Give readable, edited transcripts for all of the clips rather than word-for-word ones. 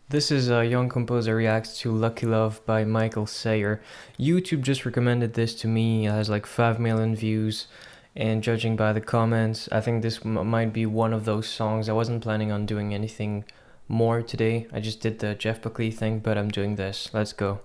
This is a young composer reacts to Lucky Love by Michael Seyer. YouTube just recommended this to me. It has like 5 million views, and judging by the comments, I think this might be one of those songs. I wasn't planning on doing anything more today. I just did the Jeff Buckley thing, but I'm doing this. Let's go.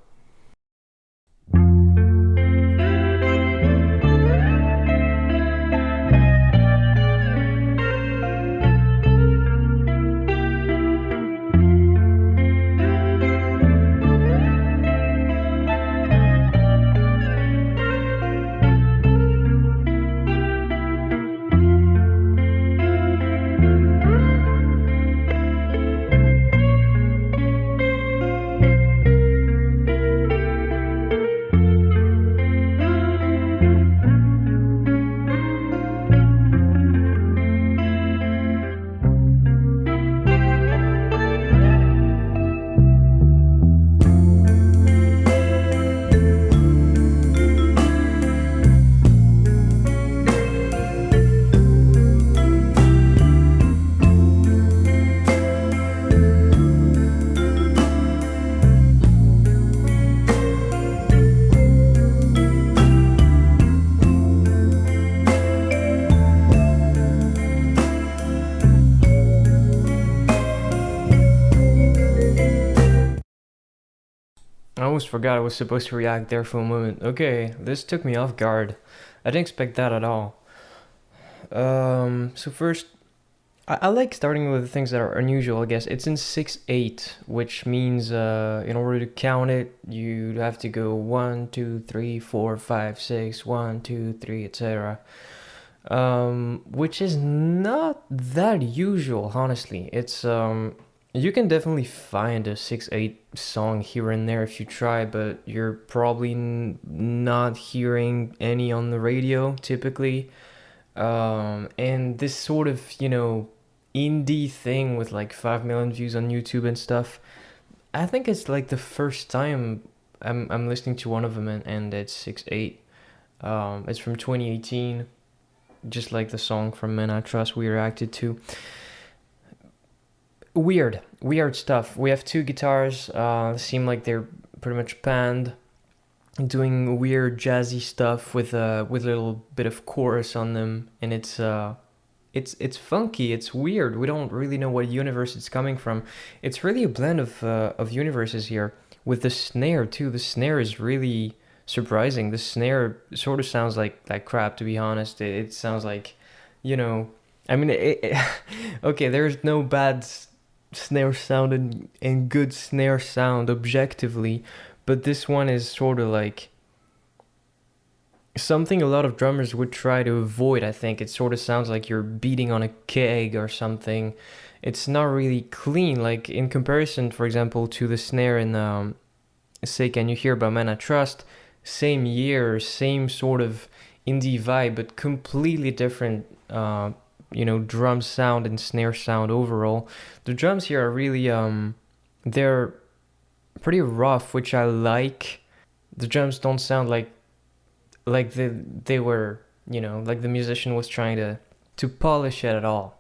I almost forgot I was supposed to react there for a moment. Okay, this took me off guard. I didn't expect that at all. So first, I like starting with things that are unusual, I guess. It's in 6/8, which means in order to count it, you have to go 1, 2, 3, 4, 5, 6, 1, 2, 3, etc. Which is not that usual, honestly. It's you can definitely find a 6/8 song here and there if you try, but you're probably not hearing any on the radio typically. And this sort of, indie thing with like 5 million views on YouTube and stuff, I think it's like the first time I'm listening to one of them, and it's 6/8. It's from 2018, just like the song from Men I Trust we reacted to. Weird stuff. We have two guitars, seem like they're pretty much panned, doing weird jazzy stuff with a little bit of chorus on them, and it's funky, it's weird. We don't really know what universe it's coming from. It's really a blend of universes here, with the snare too. The snare is really surprising. The snare sort of sounds like crap, to be honest. It sounds like, I mean, okay, there's no bad snare sound and good snare sound objectively, but this one is sort of like something a lot of drummers would try to avoid. I think it sort of sounds like you're beating on a keg or something. It's not really clean, like in comparison, for example, to the snare in Say Can You Hear by Man I Trust. Same year, same sort of indie vibe, but completely different drum sound and snare sound overall. The drums here are really they're pretty rough, which I like. The drums don't sound like they were, like the musician was trying to polish it at all.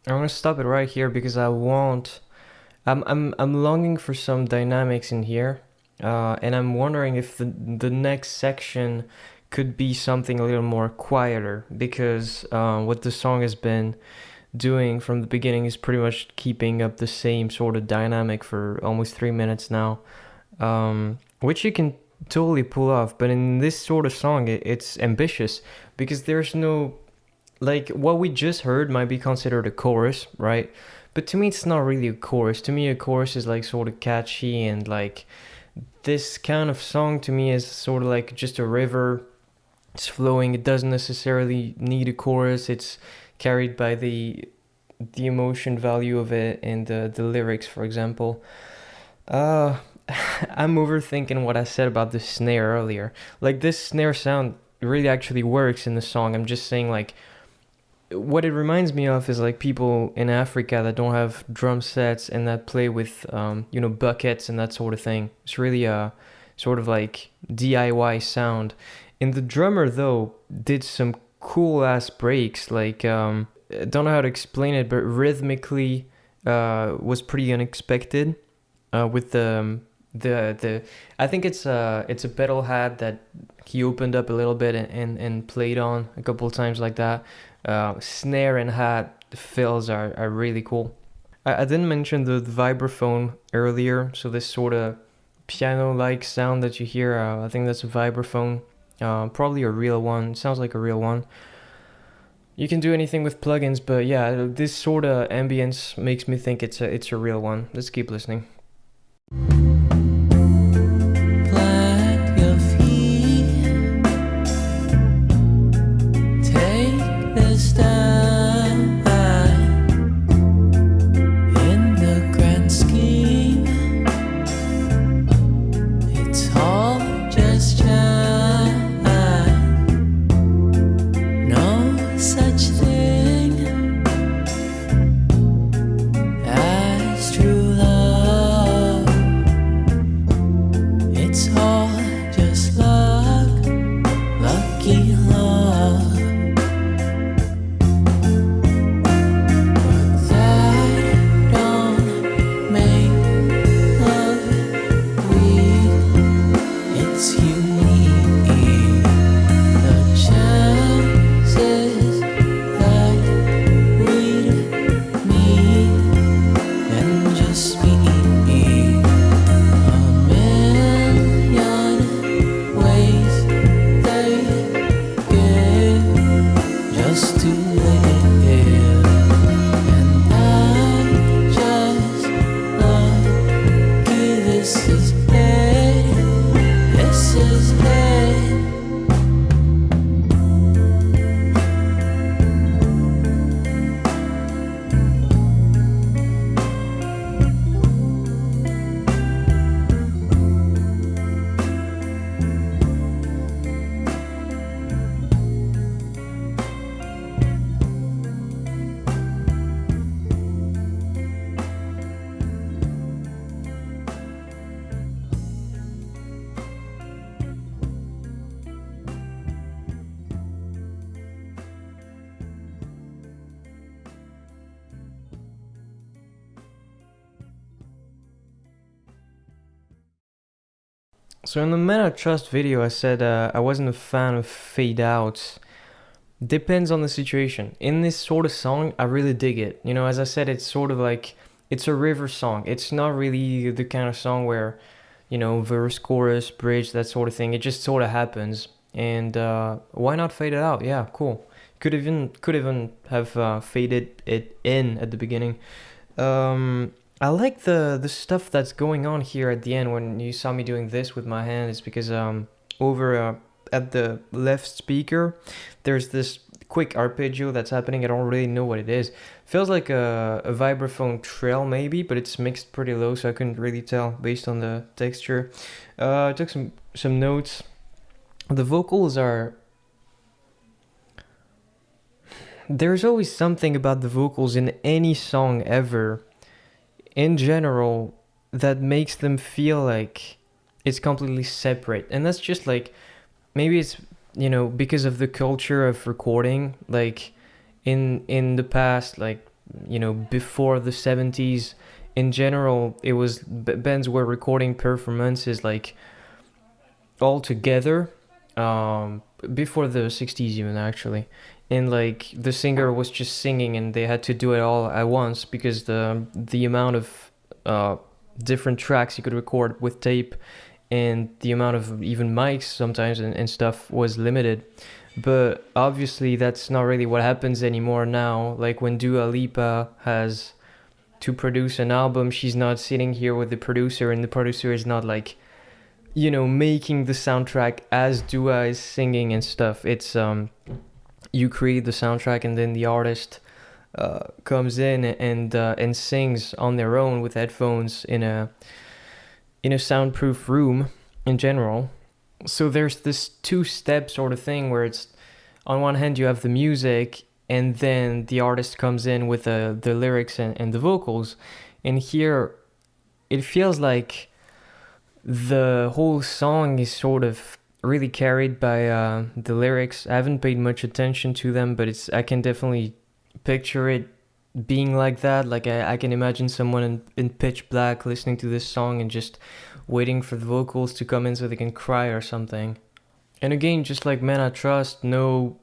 I'm gonna stop it right here because I'm longing for some dynamics in here, and I'm wondering if the next section could be something a little more quieter because what the song has been doing from the beginning is pretty much keeping up the same sort of dynamic for almost 3 minutes now, which you can totally pull off. But in this sort of song, it's ambitious because there's no, like, what we just heard might be considered a chorus, right? But to me, it's not really a chorus. To me, a chorus is like sort of catchy, and like this kind of song to me is sort of like just a river. It's flowing. It doesn't necessarily need a chorus. It's carried by the emotion value of it and the lyrics, for example. Uh, I'm overthinking what I said about the snare earlier. Like this snare sound really actually works in the song. I'm just saying like what it reminds me of is like people in Africa that don't have drum sets and that play with buckets and that sort of thing. It's really a sort of like DIY sound. And the drummer though did some cool ass breaks. Like I don't know how to explain it, but rhythmically was pretty unexpected. With the I think it's a pedal hat that he opened up a little bit and played on a couple of times like that. Snare and hat fills are really cool. I didn't mention the vibraphone earlier, so this sort of piano-like sound that you hear, I think that's a vibraphone. Probably a real one. It sounds like a real one. You can do anything with plugins, but yeah, this sort of ambience makes me think it's a real one. Let's keep listening. Plant your feet, take this time in the grand scheme. It's all just chime, no such thing as true love. It's all just luck, lucky love. But that don't make love weak. It's unique. The chances that we'd meet and just speak. A million ways they give just to live, and I'm just lucky. This is it. This is it. So in the Man I Trust video, I said I wasn't a fan of fade outs. Depends on the situation. In this sort of song, I really dig it. You know, as I said, it's sort of like it's a river song. It's not really the kind of song where, verse, chorus, bridge, that sort of thing. It just sort of happens. And why not fade it out? Yeah, cool. Could even have faded it in at the beginning. I like the stuff that's going on here at the end when you saw me doing this with my hand. It's because over at the left speaker, there's this quick arpeggio that's happening. I don't really know what it is. Feels like a vibraphone trill maybe, but it's mixed pretty low, so I couldn't really tell based on the texture. I took some notes. The vocals are... There's always something about the vocals in any song ever, in general, that makes them feel like it's completely separate. And that's just like, maybe it's, because of the culture of recording. Like in the past, like before the 70s. In general, it was bands were recording performances like all together, before the 60s even, actually. And like the singer was just singing and they had to do it all at once because the amount of different tracks you could record with tape and the amount of even mics sometimes and stuff was limited. But obviously that's not really what happens anymore now. Like when Dua Lipa has to produce an album, she's not sitting here with the producer and the producer is not like making the soundtrack as Dua is singing and stuff. It's you create the soundtrack and then the artist comes in and sings on their own with headphones in a soundproof room in general. So there's this two-step sort of thing where it's on one hand you have the music and then the artist comes in with the lyrics and the vocals. And here it feels like the whole song is sort of really carried by the lyrics. I haven't paid much attention to them, but I can definitely picture it being like that. Like I can imagine someone in pitch black listening to this song and just waiting for the vocals to come in so they can cry or something. And again, just like Men I Trust, no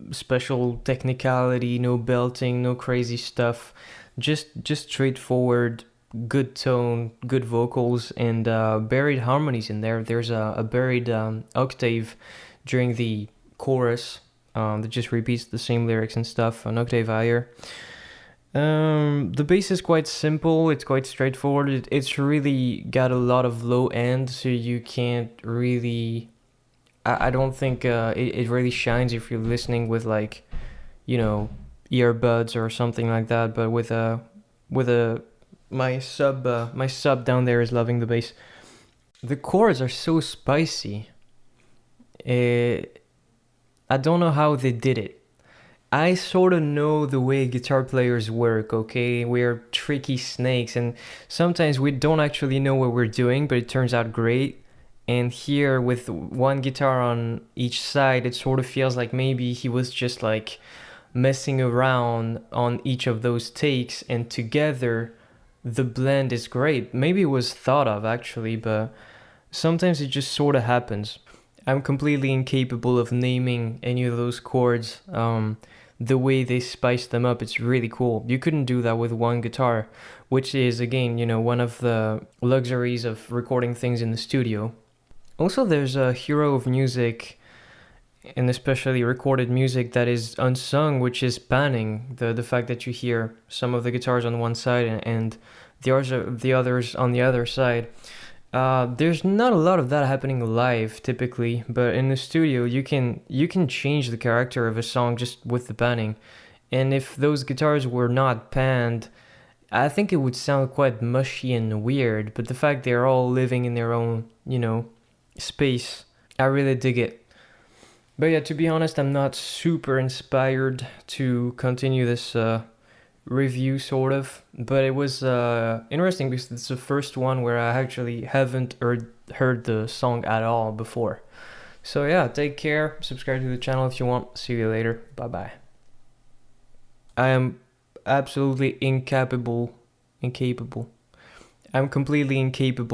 special technicality, no belting, no crazy stuff, just straightforward, good tone, good vocals, and buried harmonies in there. There's a buried octave during the chorus that just repeats the same lyrics and stuff, an octave higher. The bass is quite simple, it's quite straightforward. It's really got a lot of low end, so you can't really... I don't think it really shines if you're listening with like, earbuds or something like that. But with my sub down there is loving the bass. The chords are so spicy. I don't know how they did it. I sort of know the way guitar players work, okay? We're tricky snakes and sometimes we don't actually know what we're doing, but it turns out great. And here with one guitar on each side, it sort of feels like maybe he was just like messing around on each of those takes, and together the blend is great. Maybe it was thought of actually, but sometimes it just sort of happens. I'm completely incapable of naming any of those chords. The way they spice them up, it's really cool. You couldn't do that with one guitar, which is again, one of the luxuries of recording things in the studio. Also, there's a hero of music, and especially recorded music, that is unsung, which is panning. The fact that you hear some of the guitars on one side and the others on the other side. There's not a lot of that happening live typically, but in the studio you can change the character of a song just with the panning. And if those guitars were not panned, I think it would sound quite mushy and weird. But the fact they're all living in their own, space, I really dig it. But yeah, to be honest, I'm not super inspired to continue this review sort of, but it was interesting because it's the first one where I actually haven't heard the song at all before. So yeah, take care, subscribe to the channel if you want. See you later, bye bye. I am absolutely incapable. I'm completely incapable